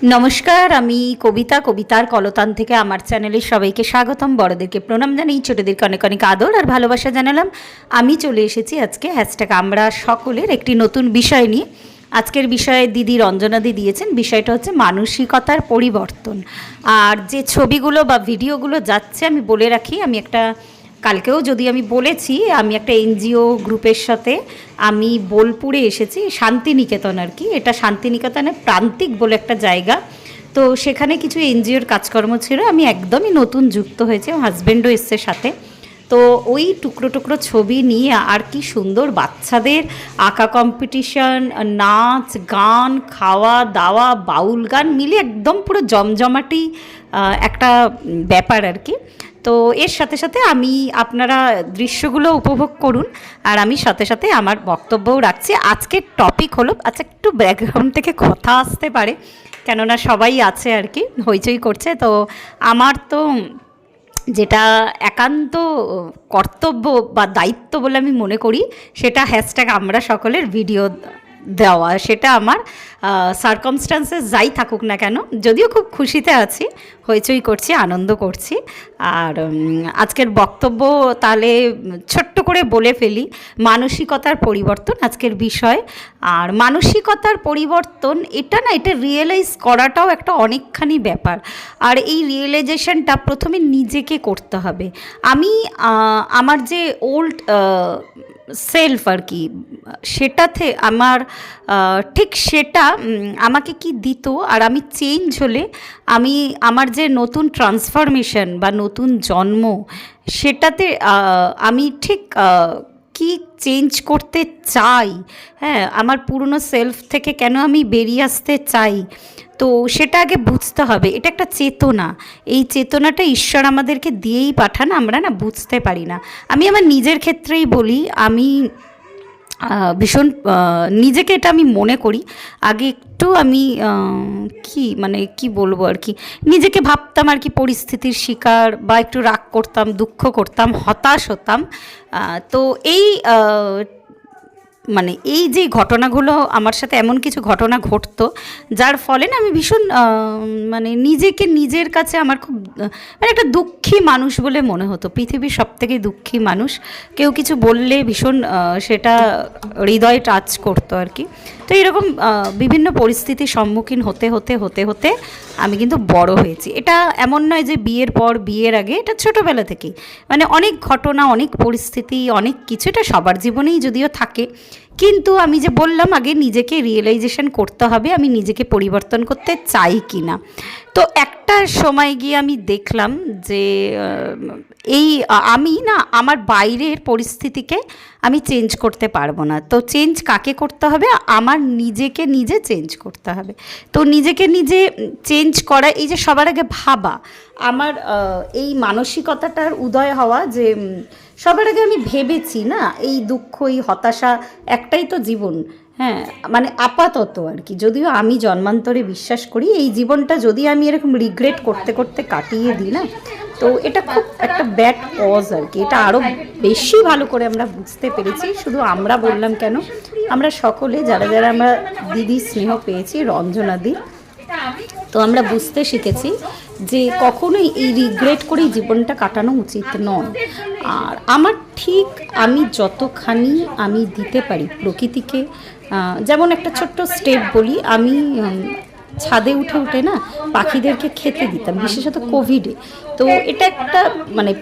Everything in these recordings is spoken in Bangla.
নমস্কার, আমি কবিতার কলতান থেকে আমার চ্যানেলে সবাইকে স্বাগতম। বড়দেরকে প্রণাম জানাই, ছোটদেরকে অনেক অনেক আদর আর ভালোবাসা জানালাম। আমি চলে এসেছি আজকে আমরা সকলের একটি নতুন বিষয় নিয়ে। আজকের বিষয়ে দিদি রঞ্জনাদি দিয়েছেন, বিষয়টা হচ্ছে মানসিকতার পরিবর্তন। আর যে ছবিগুলো বা ভিডিওগুলো যাচ্ছে, আমি বলে রাখি, আমি একটা কালকেও যদি আমি বলেছি, আমি একটা এনজিও গ্রুপের সাথে আমি বোলপুরে এসেছি, শান্তিনিকেতন আর কি। এটা শান্তিনিকেতনের প্রান্তিক বলে একটা জায়গা। তো সেখানে কিছু এনজিওর কাজকর্ম ছিল, আমি একদমই নতুন যুক্ত হয়েছে, হাজব্যান্ডও এসছে সাথে। তো ওই টুকরো টুকরো ছবি নিয়ে আর কি সুন্দর বাচ্চাদের আঁকা কম্পিটিশন, নাচ গান, খাওয়া দাওয়া, বাউল গান মিলে একদম পুরো জমজমাটি একটা ব্যাপার আর কি। তো এর সাথে সাথে আপনারা দৃশ্যগুলো উপভোগ করুন, আর আমি সাথে সাথে আমার বক্তব্যও রাখছি। আজকের টপিক হলো, আচ্ছা একটু ব্যাকগ্রাউন্ড থেকে কথা আসতে পারে, কেননা সবাই আছে আর কি, হইচই করছে। তো আমার তো যেটা একান্ত কর্তব্য বা দায়িত্ব বলে আমি মনে করি, সেটা হ্যাশট্যাগ আমরা সকলের ভিডিও দেওয়া। সেটা আমার সার্কামস্টান্সেস যাই থাকুক না কেন, যদিও খুব খুশিতে আছি, হইচই করছি, আনন্দ করছি। আর আজকের বক্তব্য তাহলে ছোট্ট করে বলে ফেলি, মানসিকতার পরিবর্তন আজকের বিষয়। আর মানসিকতার পরিবর্তন এটা রিয়েলাইজ করাটাও একটা অনেকখানি ব্যাপার। আর এই রিয়েলাইজেশনটা প্রথমে নিজেকে করতে হবে। আমি আমার যে ওল্ড সেলফ আর কি, সেটাতে আমার ঠিক সেটা আমাকে কি দিত, আর আমি চেঞ্জ হলে আমার যে নতুন ট্রান্সফরমেশন বা নতুন জন্ম, সেটাতে আমি ঠিক কি চেঞ্জ করতে চাই, হ্যাঁ, আমার পুরনো সেলফ থেকে কেন আমি বেরিয়ে আসতে চাই, তো সেটা আগে বুঝতে হবে। এটা একটা চেতনা, এই চেতনাটা ঈশ্বর আমাদেরকে দিয়েই পাঠান, আমরা না বুঝতে পারি না। আমি আমার নিজের ক্ষেত্রেই বলি, আমি ভীষণ নিজেকে এটা আমি মনে করি, আগে একটু আমি কি বলবো আর কি, নিজেকে ভাবতাম আর কি পরিস্থিতির শিকার, বা একটু রাগ করতাম, দুঃখ করতাম, হতাশ হতাম। তো এই যে ঘটনাগুলো আমার সাথে, এমন কিছু ঘটনা ঘটতো যার ফলে না আমি ভীষণ নিজেকে নিজের কাছে আমার খুব একটা দুঃখী মানুষ বলে মনে হতো, পৃথিবীর সবথেকে দুঃখী মানুষ। কেউ কিছু বললে ভীষণ সেটা হৃদয় টাচ করতো আর কি। তো এরকম বিভিন্ন পরিস্থিতির সম্মুখীন হতে হতে হতে হতে আমি কিন্তু বড় হয়েছি। এটা এমন নয় যে বিয়ের পর, বিয়ের আগে, এটা ছোটোবেলা থেকেই অনেক ঘটনা, অনেক পরিস্থিতি, অনেক কিছু, এটা সবার জীবনেই যদিও থাকে। কিন্তু আমি যে বললাম, আগে নিজেকে রিয়েলাইজেশন করতে হবে আমি নিজেকে পরিবর্তন করতে চাই কি না। তো একটা সময় গিয়ে আমি দেখলাম যে আমি না আমার বাইরের পরিস্থিতিকে আমি চেঞ্জ করতে পারবো না। তো চেঞ্জ কাকে করতে হবে? আমার নিজেকে নিজে চেঞ্জ করতে হবে। তো নিজেকে নিজে চেঞ্জ করা, এই যে সবার আগে ভাবা, আমার এই মানসিকতাটার উদয় হওয়া যে সবার আগে আমি ভেবেছি না, এই দুঃখ, এই হতাশা, একটাই তো জীবন, হ্যাঁ, আপাতত আর কি, যদিও আমি জন্মান্তরে বিশ্বাস করি এই জীবনটা যদি আমি এরকম রিগ্রেট করতে করতে কাটিয়ে দিই না, তো এটা খুব একটা ব্যাড কজ আর কি। এটা আরও বেশি ভালো করে আমরা বুঝতে পেরেছি। শুধু আমরা বললাম কেন, আমরা সকলে যারা যারা আমরা দিদি স্নেহ পেয়েছি, রঞ্জনাদি, তো আমরা বুঝতে শিখেছি যে কখনোই এই রিগ্রেট করেই জীবনটা কাটানো উচিত নয়। আর আমার ঠিক আমি যতখানি আমি দিতে পারি প্রকৃতিকে, যেমন একটা ছোট্ট স্টেপ বলি, আমি ছাদে উঠে উঠে না পাখিদেরকে খেতে দিতাম, বিশেষত কোভিডে। তো এটা একটা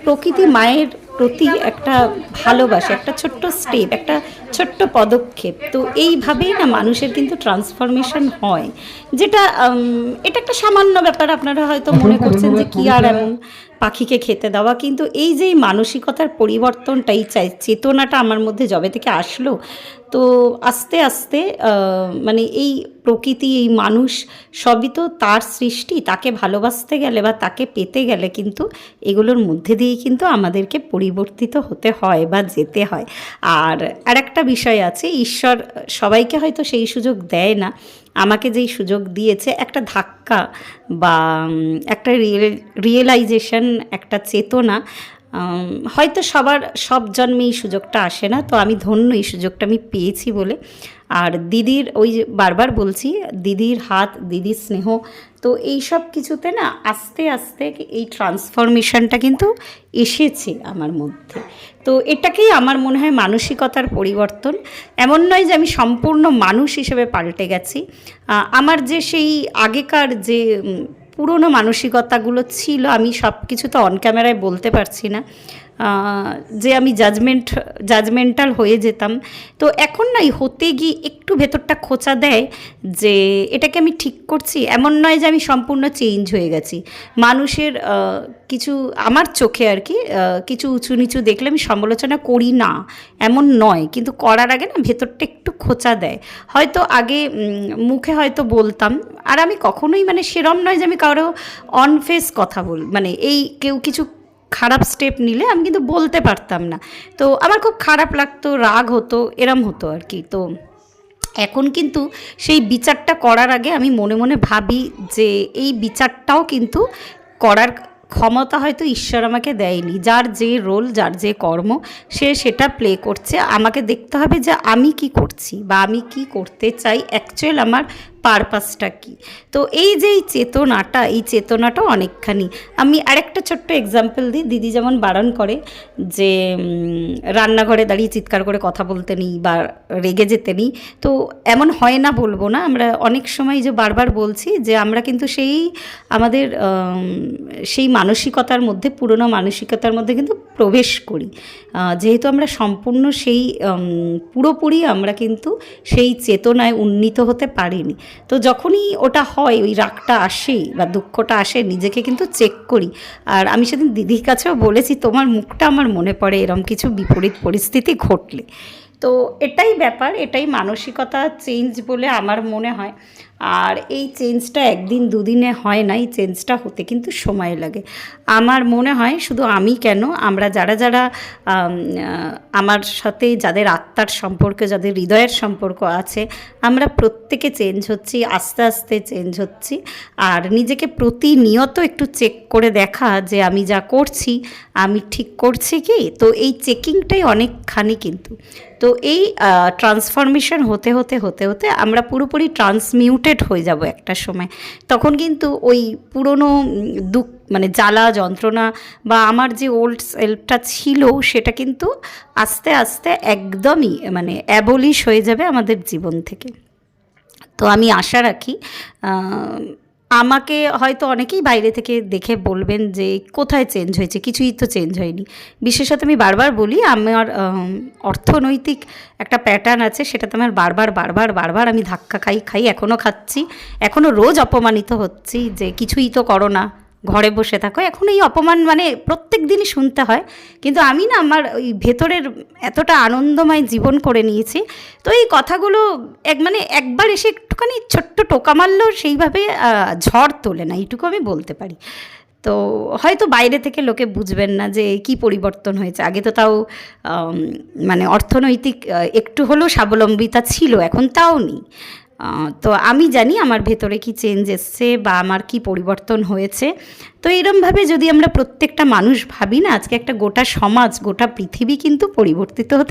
প্রকৃতি মায়ের প্রতি একটা ভালোবাসা, একটা ছোট্ট স্টেপ, একটা ছোট্ট পদক্ষেপ। তো এইভাবেই না মানুষের কিন্তু ট্রান্সফরমেশন হয়, যেটা এটা একটা সামান্য ব্যাপার। আপনারা হয়তো মনে করছেন যে কি আর এমন পাখিকে খেতে দেওয়া, কিন্তু এই যে মানসিকতার পরিবর্তনটাই চাই, চেতনাটা আমার মধ্যে যবে থেকে আসলো, তো আস্তে আস্তে এই প্রকৃতি, এই মানুষ, সবই তো তার সৃষ্টি। তাকে ভালোবাসতে গেলে বা তাকে পেতে গেলে কিন্তু এগুলোর মধ্যে দিয়েই কিন্তু আমাদেরকে পরিবর্তিত হতে হয় বা যেতে হয়। আর একটা বিষয় আছে, ঈশ্বর সবাইকে হয়তো সেই সুযোগ দেয় না, আমাকে যেই সুযোগ দিয়েছে, একটা ধাক্কা বা একটা রিয়েলাইজেশন, একটা চেতনা, হয়তো সব জন্মে এই সুযোগটা আসে না। তো আমি ধন্য, এই সুযোগটা আমি পেয়েছি বলে। আর দিদির ওই যে বারবার বলছি, দিদির হাত, দিদির স্নেহ, তো এই সব কিছুতে না আস্তে আস্তে এই ট্রান্সফরমেশনটা কিন্তু এসেছে আমার মধ্যে। তো এটাকেই আমার মনে হয় মানসিকতার পরিবর্তন। এমন নয় যে আমি সম্পূর্ণ মানুষ হিসেবে পাল্টে গেছি। আমার যে সেই আগেকার যে পুরনো মানসিকতাগুলো ছিল, আমি সব কিছু তো অন ক্যামেরায় বলতে পারছি না, যে আমি জাজমেন্টাল হয়ে যেতাম। তো এখন না হতে গিয়ে একটু ভেতরটা খোঁচা দেয় যে এটাকে আমি ঠিক করছি। এমন নয় যে আমি সম্পূর্ণ চেঞ্জ হয়ে গেছি। মানুষের কিছু আমার চোখে আর কি কিছু উঁচু নিচু দেখলে আমি সমালোচনা করি না, এমন নয়, কিন্তু করার আগে না ভেতরটা একটু খোঁচা দেয়। হয়তো আগে মুখে হয়তো বলতাম, আর আমি কখনোই মানে সেরম নয় যে আমি কারো অনফেস কথা মানে এই কেউ কিছু খারাপ স্টেপ নিলে আমি কিন্তু বলতে পারতাম না। তো আমার খুব খারাপ লাগতো, রাগ হতো, এরম হতো আর কি। তো এখন কিন্তু সেই বিচারটা করার আগে আমি মনে মনে ভাবি যে এই বিচারটাও কিন্তু করার ক্ষমতা হয়তো ঈশ্বর আমাকে দেয়নি। যার যে রোল, যার যে কর্ম, সে সেটা প্লে করছে। আমাকে দেখতে হবে যে আমি কি করছি বা আমি কি করতে চাই, অ্যাকচুয়াল আমার পারপাসটা কী। তো এই যে এই চেতনাটাও অনেকখানি। আমি আরেকটা ছোট্ট এক্সাম্পল দিই। দিদি যেমন বারণ করে যে রান্নাঘরে দাঁড়িয়ে চিৎকার করে কথা বলতে নেই বা রেগে যেতে নেই, তো এমন হয় না বলবো না, আমরা অনেক সময় যে বারবার বলছি যে আমরা কিন্তু আমাদের সেই মানসিকতার মধ্যে, পুরনো মানসিকতার মধ্যে কিন্তু প্রবেশ করি। যেহেতু আমরা সম্পূর্ণ পুরোপুরি আমরা কিন্তু সেই চেতনায় উন্নীত হতে পারিনি। তো যখনই ওটা হয়, ওই রাগটা আসে বা দুঃখটা আসে, নিজেকে কিন্তু চেক করি। আর আমি সেদিন দিদির কাছেও বলেছি, তোমার মুখটা আমার মনে পড়ে এরম কিছু বিপরীত পরিস্থিতি ঘটলে। তো এটাই ব্যাপার, এটাই মানসিকতা চেঞ্জ বলে আমার মনে হয়। আর এই চেঞ্জটা একদিন দুদিনে হয় না, এই চেঞ্জটা হতে কিন্তু সময় লাগে। আমার মনে হয় শুধু আমি কেন, আমরা যারা যারা আমার সাথে যাদের আত্মার সম্পর্ক, যাদের হৃদয়ের সম্পর্ক আছে, আমরা প্রত্যেকে চেঞ্জ হচ্ছি, আস্তে আস্তে চেঞ্জ হচ্ছি। আর নিজেকে প্রতিনিয়ত একটু চেক করে দেখা যে আমি যা করছি আমি ঠিক করছি কি। তো এই চেকিংটাই অনেকখানি কিন্তু। তো এই ট্রান্সফরমেশন হতে হতে হতে হতে আমরা পুরোপুরি ট্রান্সমিউটেড হয়ে যাব একটা সময়। তখন কিন্তু ওই পুরনো দুঃখ মানে জ্বালা যন্ত্রণা বা আমার যে ওল্ড সেলফটা ছিল সেটা কিন্তু আস্তে আস্তে একদমই মানে অ্যাবলিশ হয়ে যাবে আমাদের জীবন থেকে। তো আমি আশা রাখি, আমাকে হয়তো অনেকেই বাইরে থেকে দেখে বলবেন যে কোথায় চেঞ্জ হয়েছে, কিছুই তো চেঞ্জ হয়নি। বিশেষত আমি বারবার বলি, আমার অর্থনৈতিক একটা প্যাটার্ন আছে, সেটাতে আমার বারবার আমি ধাক্কা খাই, এখনও খাচ্ছি, এখনও রোজ অপমানিত হচ্ছি যে কিছুই তো করো না, ঘরে বসে থাকো। এখন এই অপমান মানে প্রত্যেক দিনই শুনতে হয়, কিন্তু আমি না আমার ওই ভেতরের এতটা আনন্দময় জীবন করে নিয়েছি। তো এই কথাগুলো একবার এসে একটুখানি ছোট্ট টোকা মারলেও সেইভাবে ঝড় তোলে না, এইটুকু আমি বলতে পারি। তো হয়তো বাইরে থেকে লোকে বুঝবেন না যে কি পরিবর্তন হয়েছে। আগে তো তাও মানে অর্থনৈতিক একটু হলেও স্বাবলম্বিতা ছিল, এখন তাও নেই। তো আমি জানি আমার ভেতরে কি চেঞ্জ এসছে বা আমার কি পরিবর্তন হয়েছে। তো এরমভাবে যদি আমরা প্রত্যেকটা মানুষ ভাবি না, আজকে একটা গোটা সমাজ, গোটা পৃথিবী কিন্তু পরিবর্তিত হতে